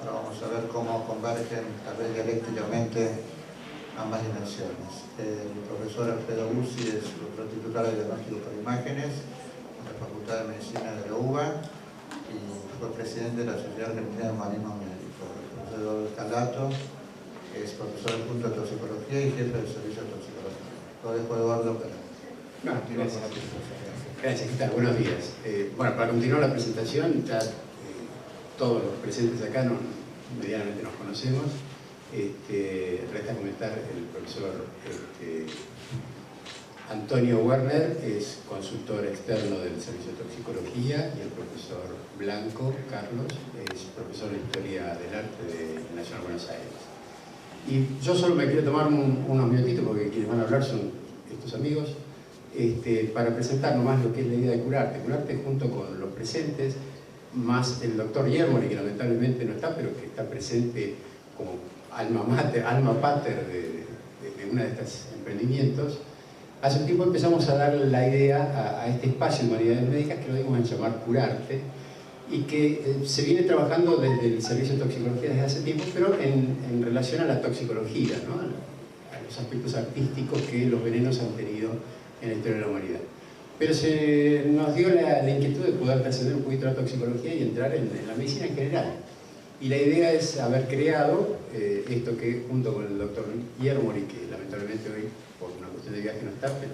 Ahora vamos a ver cómo convergen, tal vez dialécticamente, ambas dimensiones. El profesor Alfredo Bussi es doctor titular de diagnóstico por imágenes en la Facultad de Medicina de la UBA y fue presidente de la Sociedad Argentina de Humanismo Médico. El profesor Eduardo Scalato es profesor adjunto de toxicología y jefe del servicio de toxicología. Lo dejo a Eduardo para continuar con la presentación. Gracias, ¿qué tal? Buenos días. Bueno, para continuar la presentación, ya todos los presentes acá medianamente nos conocemos. Resta comentar el profesor Antonio Werner, es consultor externo del Servicio de Toxicología, y el profesor Blanco, Carlos, es profesor de Historia del Arte de la Nacional de Buenos Aires. Y yo solo me quiero tomar unos minutitos, porque quienes van a hablar son estos amigos, para presentar nomás lo que es la idea de Curarte. Curarte junto con los presentes, más el doctor Yermoli, que lamentablemente no está, pero que está presente como alma pater de uno de estos emprendimientos. Hace un tiempo empezamos a dar la idea a este espacio de humanidades médicas que lo dimos a llamar Curarte, y que se viene trabajando desde el Servicio de Toxicología desde hace tiempo, pero en relación a la toxicología, ¿no? A los aspectos artísticos que los venenos han tenido en la historia de la humanidad. Pero se nos dio la inquietud de poder trascender un poquito la toxicología y entrar en la medicina en general. Y la idea es haber creado esto que, junto con el doctor Yermoli, que lamentablemente hoy por una cuestión de viaje no está, pero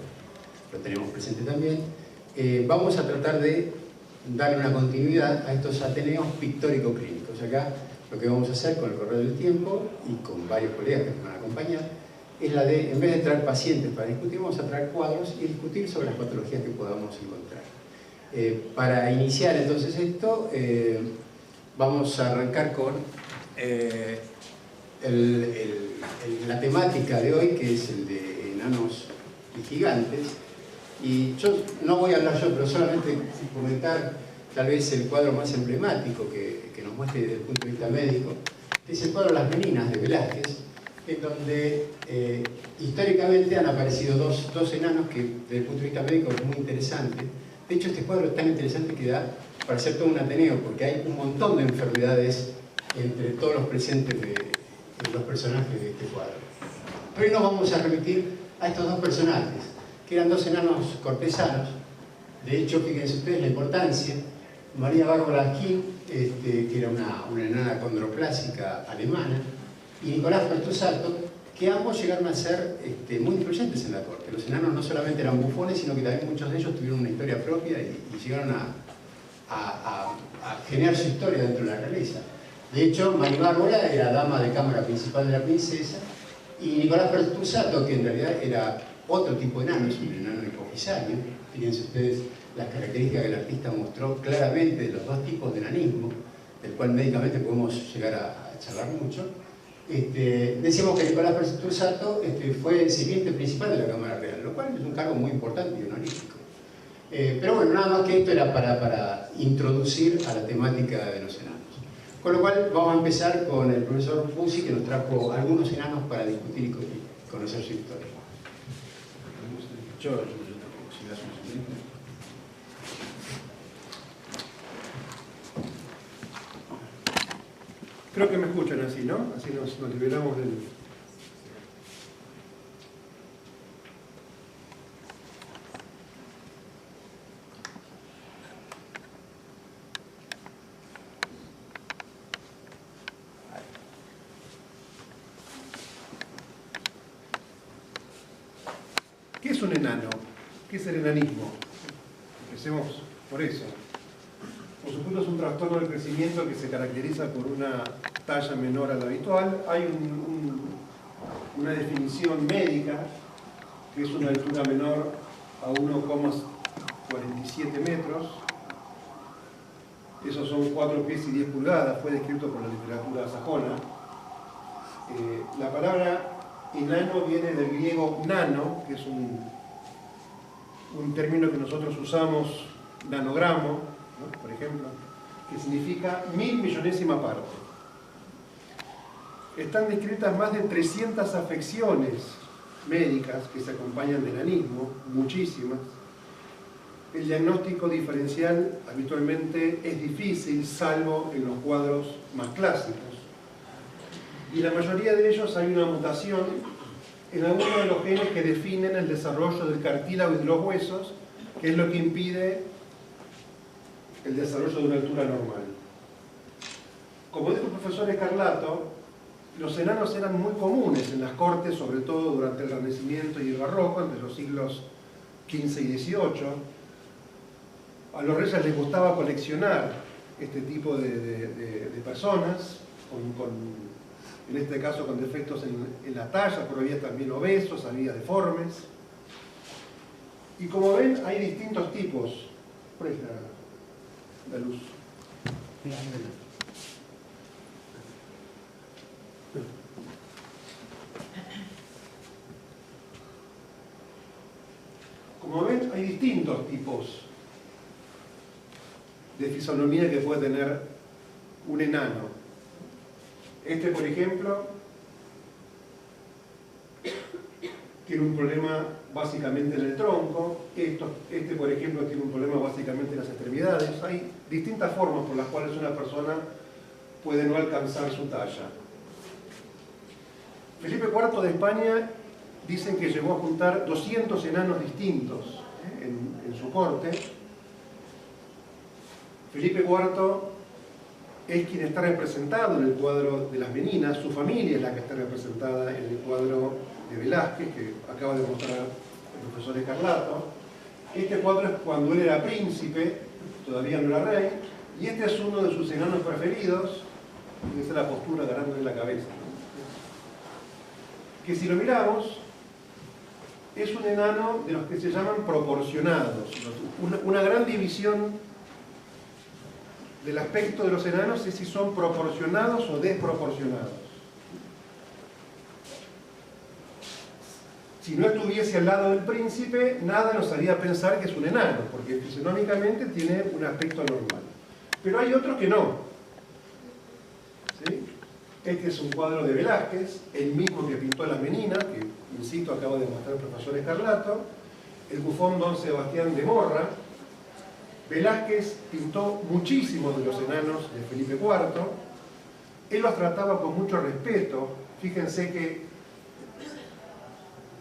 lo tenemos presente también, vamos a tratar de darle una continuidad a estos ateneos pictórico-clínicos. Acá lo que vamos a hacer con el correr del tiempo y con varios colegas que nos van a acompañar es la de, en vez de traer pacientes para discutir, vamos a traer cuadros y discutir sobre las patologías que podamos encontrar. Para iniciar entonces esto, vamos a arrancar con la temática de hoy, que es el de enanos y gigantes. Y yo no voy a hablar yo, pero solamente comentar tal vez el cuadro más emblemático que nos muestre desde el punto de vista médico, que es el cuadro Las Meninas de Velázquez, en donde históricamente han aparecido dos enanos que desde el punto de vista médico es muy interesante. De hecho, este cuadro es tan interesante que da para hacer todo un ateneo, porque hay un montón de enfermedades entre todos los presentes de los personajes de este cuadro. Hoy nos vamos a remitir a estos dos personajes, que eran dos enanos cortesanos. De hecho, fíjense ustedes la importancia. María Bárbara Kim, que era una enana condroplásica alemana, y Nicolás Pertusato, que ambos llegaron a ser muy influyentes en la corte. Los enanos no solamente eran bufones, sino que también muchos de ellos tuvieron una historia propia y llegaron a generar su historia dentro de la realeza. De hecho, María Bárbara era dama de cámara principal de la princesa, y Nicolás Pertusato, que en realidad era otro tipo de enano, es un enano hipofisario. Fíjense ustedes las características que el artista mostró claramente de los dos tipos de enanismo, del cual médicamente podemos llegar a charlar mucho. Decíamos que Nicolás Pertusato fue el sirviente principal de la Cámara Real, lo cual es un cargo muy importante y honorífico. Pero bueno, nada más que esto era para introducir a la temática de los enanos. Con lo cual vamos a empezar con el profesor Bussi, que nos trajo algunos enanos para discutir y conocer su historia. Creo que me escuchan así, ¿no? Así nos liberamos del... ¿Qué es un enano? ¿Qué es el enanismo? Empecemos por eso. Por supuesto, es un trastorno del crecimiento que se caracteriza por una talla menor a la habitual. Hay una definición médica, que es una altura menor a 1,47 metros. Esos son 4 pies y 10 pulgadas, fue descrito por la literatura sajona. La palabra enano viene del griego nano, que es un término que nosotros usamos, nanogramo, ¿no? Por ejemplo, que significa 1000 millonésima parte. Están descritas más de 300 afecciones médicas que se acompañan de enanismo, muchísimas. El diagnóstico diferencial habitualmente es difícil, salvo en los cuadros más clásicos. y en la mayoría de ellos hay una mutación en algunos de los genes que definen el desarrollo del cartílago y de los huesos, que es lo que impide el desarrollo de una altura normal. Como dijo el profesor Scarlato, los enanos eran muy comunes en las cortes, sobre todo durante el Renacimiento y el Barroco, entre los siglos XV y XVIII. A los reyes les gustaba coleccionar este tipo de personas, en este caso con defectos en la talla, pero había también obesos, había deformes. Y como ven, hay distintos tipos. Por ahí la luz. Como ven, hay distintos tipos de fisonomía que puede tener un enano. Este, por ejemplo, tiene un problema básicamente en el tronco. Este, por ejemplo, tiene un problema básicamente en las extremidades. Hay distintas formas por las cuales una persona puede no alcanzar su talla. Felipe IV de España dicen que llegó a juntar 200 enanos distintos en su corte. Felipe IV es quien está representado en el cuadro de las Meninas, su familia es la que está representada en el cuadro de Velázquez, que acaba de mostrar el profesor Scarlato. Este cuadro es cuando él era príncipe, todavía no era rey, y este es uno de sus enanos preferidos, y esa es la postura agarrándole la cabeza. Que si lo miramos, es un enano de los que se llaman proporcionados. Una gran división del aspecto de los enanos es si son proporcionados o desproporcionados. Si no estuviese al lado del príncipe, nada nos haría pensar que es un enano, porque fisionómicamente tiene un aspecto normal. Pero hay otros que no. ¿Sí? Este es un cuadro de Velázquez, el mismo que pintó las Meninas, que, insisto, acaba de mostrar el profesor Scarlato, el bufón Don Sebastián de Morra. Velázquez pintó muchísimos de los enanos de Felipe IV. Él los trataba con mucho respeto. Fíjense que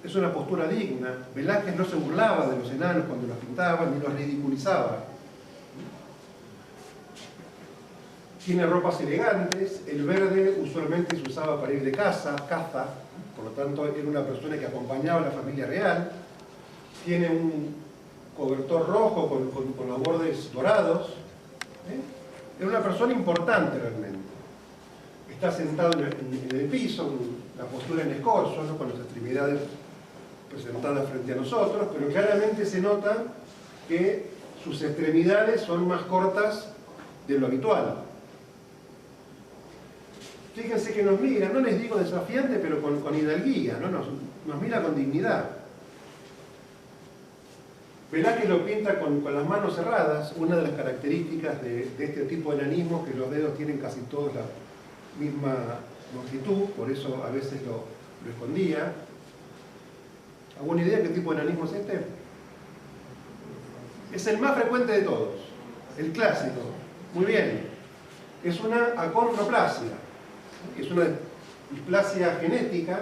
es una postura digna. Velázquez no se burlaba de los enanos cuando los pintaba, ni los ridiculizaba. Tiene ropas elegantes. El verde usualmente se usaba para ir de caza, por lo tanto era una persona que acompañaba a la familia real. Tiene un cobertor rojo con los bordes dorados. Era una persona importante realmente. Está sentado en el piso, la postura en escorzo, ¿no? Con las extremidades presentadas frente a nosotros, pero claramente se nota que sus extremidades son más cortas de lo habitual. Fíjense que nos mira, no les digo desafiante, pero con hidalguía, ¿no? Nos mira con dignidad. Velázquez lo pinta con las manos cerradas. Una de las características de este tipo de enanismo es que los dedos tienen casi todos la misma longitud, por eso a veces lo escondía. ¿Alguna idea de qué tipo de enanismo es este? Es el más frecuente de todos, el clásico. Muy bien. Es una acondroplasia. Es una displasia genética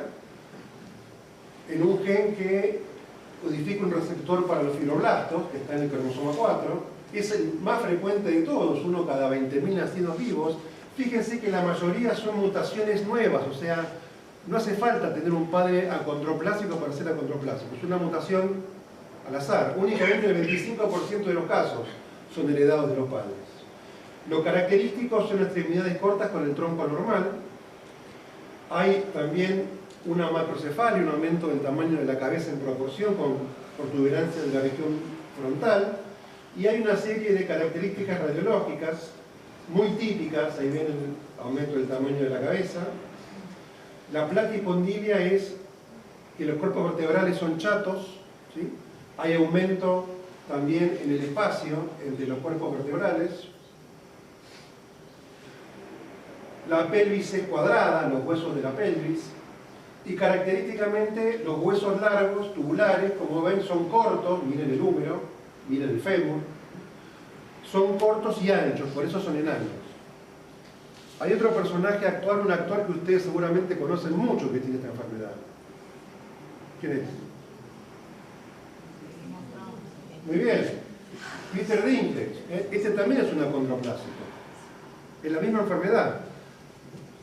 en un gen que codifica un receptor para los fibroblastos, que está en el cromosoma 4, es el más frecuente de todos, uno cada 20.000 nacidos vivos. Fíjense que la mayoría son mutaciones nuevas, o sea, no hace falta tener un padre acondroplásico para ser acondroplásico, es una mutación al azar. Únicamente el 25% de los casos son heredados de los padres. Lo característico son extremidades cortas con el tronco normal. Hay también una macrocefalia, un aumento del tamaño de la cabeza en proporción con protuberancia de la región frontal, y hay una serie de características radiológicas muy típicas. Ahí ven el aumento del tamaño de la cabeza. La platicondilia es que los cuerpos vertebrales son chatos, ¿sí? Hay aumento también en el espacio entre los cuerpos vertebrales. La pelvis es cuadrada, los huesos de la pelvis. Y característicamente los huesos largos, tubulares, como ven, son cortos. Miren el húmero, miren el fémur. Son cortos y anchos, por eso son enanos. Hay otro personaje actual, un actor que ustedes seguramente conocen mucho que tiene esta enfermedad. ¿Quién es? Muy bien. Peter Dinklage. Este también es un acondroplásico. Es la misma enfermedad.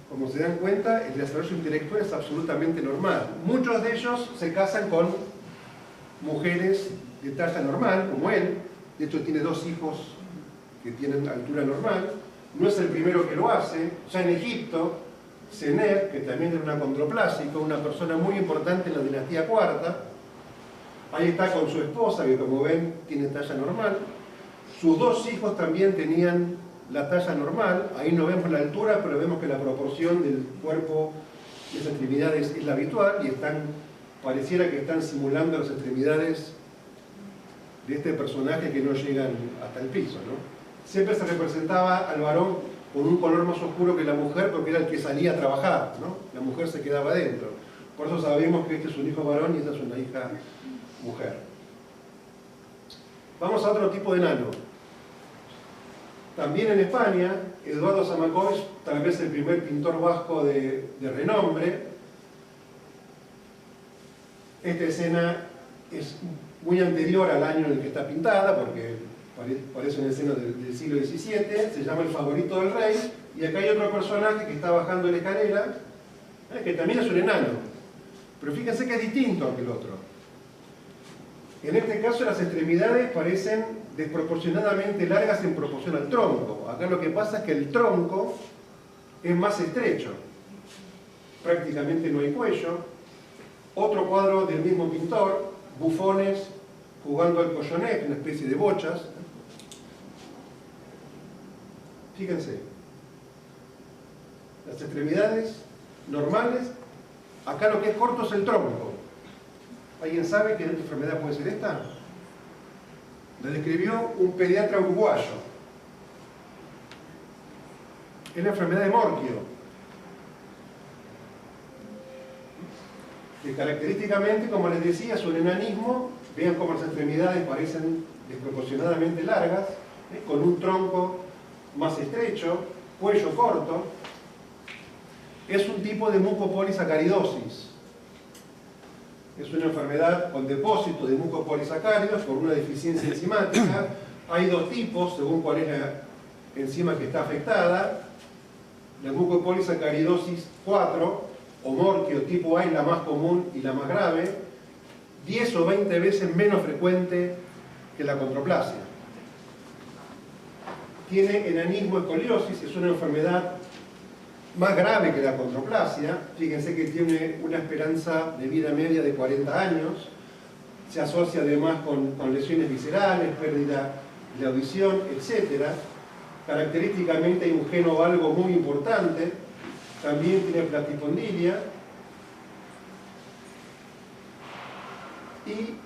Como se dan cuenta, el desarrollo intelectual es absolutamente normal. Muchos de ellos se casan con mujeres de talla normal, como él. De hecho, tiene 2 hijos que tienen altura normal. No es el primero que lo hace. Ya en Egipto, Senner, que también era un acondroplásico, una persona muy importante en la dinastía cuarta, ahí está con su esposa, que como ven tiene talla normal. Sus 2 hijos también tenían la talla normal. Ahí no vemos la altura, pero vemos que la proporción del cuerpo y las extremidades es la habitual, y pareciera que están simulando las extremidades de este personaje que no llegan hasta el piso, ¿no? Siempre se representaba al varón con un color más oscuro que la mujer, porque era el que salía a trabajar, ¿no? La mujer se quedaba adentro. Por eso sabemos que este es un hijo varón y esta es una hija mujer. Vamos a otro tipo de enano. También en España, Eduardo Zamacois, tal vez el primer pintor vasco de renombre. Esta escena es muy anterior al año en el que está pintada, porque parece una escena del siglo XVII, se llama El favorito del rey, y acá hay otro personaje que está bajando la escalera, que también es un enano, pero fíjense que es distinto a aquel otro. En este caso las extremidades parecen desproporcionadamente largas en proporción al tronco. Acá lo que pasa es que el tronco es más estrecho, prácticamente no hay cuello. Otro cuadro del mismo pintor, bufones jugando al coyonet, una especie de bochas. Fíjense, las extremidades normales, acá lo que es corto es el tronco. ¿Alguien sabe qué enfermedad puede ser esta? La describió un pediatra uruguayo. Es la enfermedad de Morquio, que característicamente, como les decía, es un enanismo. Vean cómo las extremidades parecen desproporcionadamente largas, con un tronco más estrecho, cuello corto. Es un tipo de mucopolisacaridosis. Es una enfermedad con depósito de mucopolisacáridos por una deficiencia enzimática. Hay 2 tipos, según cuál es la enzima que está afectada. La mucopolisacaridosis 4, o Morquio tipo A, es la más común y la más grave, 10 o 20 veces menos frecuente que la acondroplasia. Tiene enanismo escoliosis, es una enfermedad más grave que la acondroplasia. Fíjense que tiene una esperanza de vida media de 40 años, se asocia además con lesiones viscerales, pérdida de audición, etc. Característicamente hay un geno valgo muy importante, también tiene platipondilia, y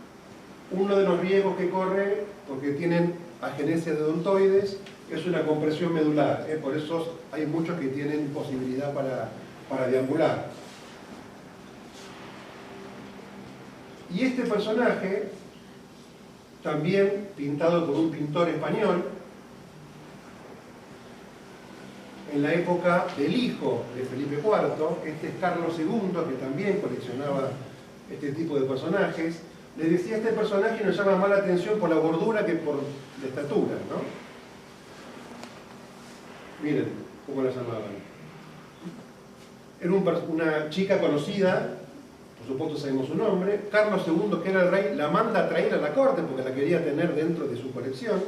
uno de los riesgos que corre, porque tienen agenesia de odontoides, es una compresión medular, por eso hay muchos que tienen posibilidad para deambular. Y este personaje, también pintado por un pintor español, en la época del hijo de Felipe IV, este es Carlos II, que también coleccionaba este tipo de personajes. Les decía, este personaje nos llama más la atención por la gordura que por la estatura, ¿no? Miren cómo la llamaban. Era una chica conocida, por supuesto sabemos su nombre. Carlos II, que era el rey, la manda a traer a la corte porque la quería tener dentro de su colección.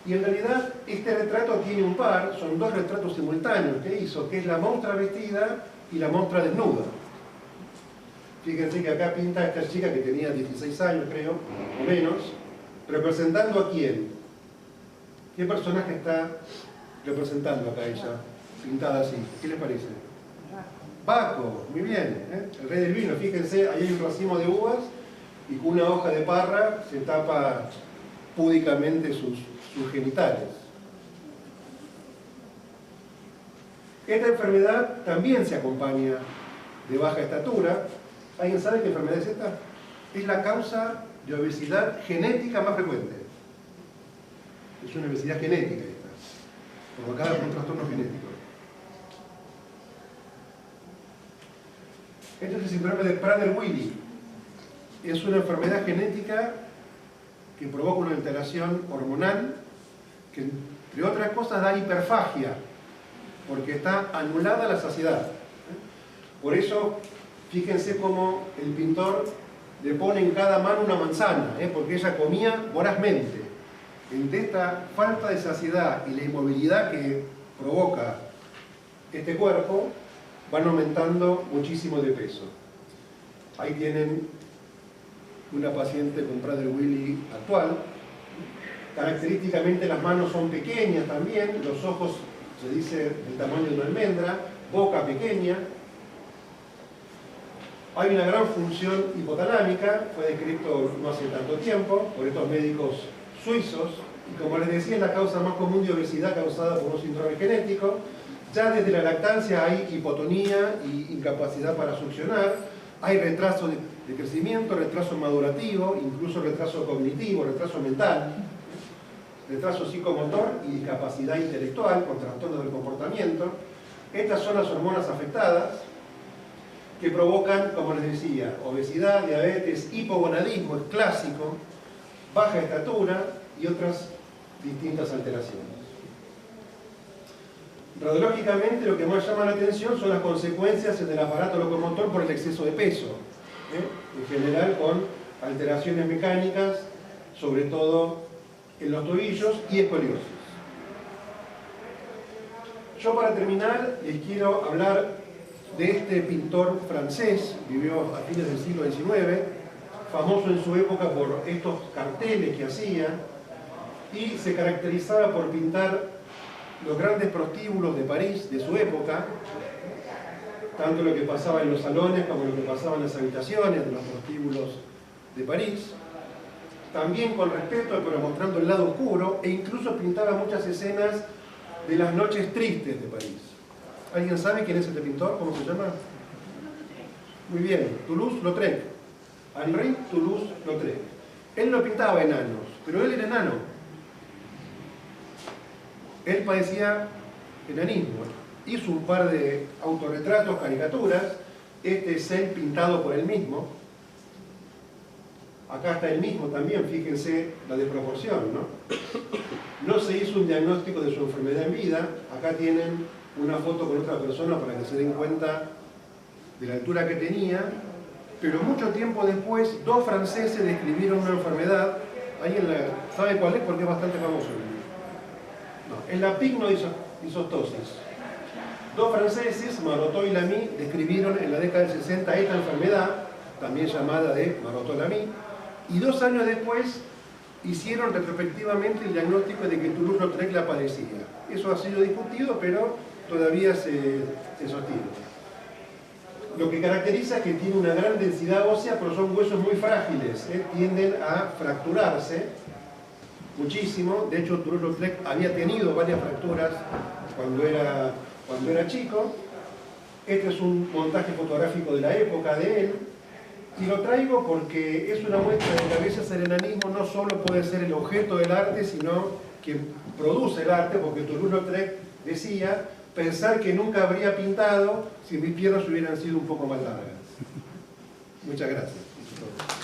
Y en realidad este retrato tiene un par, son 2 retratos simultáneos que hizo, que es la monstrua vestida y la monstrua desnuda. Fíjense que acá pinta a esta chica que tenía 16 años, creo, o menos, representando a quién. ¿Qué personaje está representando acá ella, pintada así? ¿Qué les parece? Baco, muy bien, el rey del vino. Fíjense, ahí hay un racimo de uvas y con una hoja de parra se tapa púdicamente sus genitales. Esta enfermedad también se acompaña de baja estatura. ¿Alguien sabe qué enfermedad es esta? Es la causa de obesidad genética más frecuente. Es una obesidad genética esta, provocada por un trastorno genético. Este es el síndrome de Prader-Willi. Es una enfermedad genética que provoca una alteración hormonal que, entre otras cosas, da hiperfagia, porque está anulada la saciedad. Por eso, fíjense cómo el pintor le pone en cada mano una manzana, porque ella comía vorazmente. Entre esta falta de saciedad y la inmovilidad que provoca este cuerpo, van aumentando muchísimo de peso. Ahí tienen una paciente con Prader-Willi actual. Característicamente las manos son pequeñas también, los ojos se dice del tamaño de una almendra, boca pequeña. Hay una gran función hipotalámica, fue descrito no hace tanto tiempo por estos médicos suizos, y como les decía es la causa más común de obesidad causada por un síndrome genético. Ya desde la lactancia hay hipotonía y incapacidad para succionar, hay retraso de crecimiento, retraso madurativo, incluso retraso cognitivo, retraso mental, retraso psicomotor y discapacidad intelectual con trastornos del comportamiento. Estas son las hormonas afectadas que provocan, como les decía, obesidad, diabetes, hipogonadismo, es clásico, baja estatura y otras distintas alteraciones. Radiológicamente lo que más llama la atención son las consecuencias en el aparato locomotor por el exceso de peso, en general con alteraciones mecánicas, sobre todo en los tobillos y escoliosis. Yo para terminar les quiero hablar de este pintor francés, vivió a fines del siglo XIX, famoso en su época por estos carteles que hacía y se caracterizaba por pintar los grandes prostíbulos de París de su época, tanto lo que pasaba en los salones como lo que pasaba en las habitaciones de los prostíbulos de París, también con respeto pero mostrando el lado oscuro, e incluso pintaba muchas escenas de las noches tristes de París. ¿Alguien sabe quién es este pintor? ¿Cómo se llama? Muy bien, Toulouse-Lautrec. Henri Toulouse-Lautrec. Él no pintaba enanos, pero él era enano. Él padecía enanismo. Hizo un par de autorretratos, caricaturas. Este es él pintado por él mismo. Acá está él mismo también, fíjense la desproporción, ¿no? No se hizo un diagnóstico de su enfermedad en vida. Acá tienen una foto con otra persona para que se den cuenta de la altura que tenía. Pero mucho tiempo después, dos franceses describieron una enfermedad. ¿Alguien sabe cuál es? Porque es bastante famoso. No, es la pignoisostosis. Dos franceses, Maroteau y Lamy, describieron en la década del 60 esta enfermedad, también llamada de Maroteau-Lamy, y 2 años después hicieron retrospectivamente el diagnóstico de que Toulouse-Lautrec la padecía. Eso ha sido discutido, pero todavía se sostiene. Lo que caracteriza es que tiene una gran densidad ósea, pero son huesos muy frágiles, tienden a fracturarse muchísimo. De hecho, Toulouse-Lautrec había tenido varias fracturas cuando era chico. Este es un montaje fotográfico de la época de él, y lo traigo porque es una muestra de que a veces el enanismo no solo puede ser el objeto del arte, sino quien produce el arte, porque Toulouse-Lautrec decía: pensar que nunca habría pintado si mis piernas hubieran sido un poco más largas. Muchas gracias.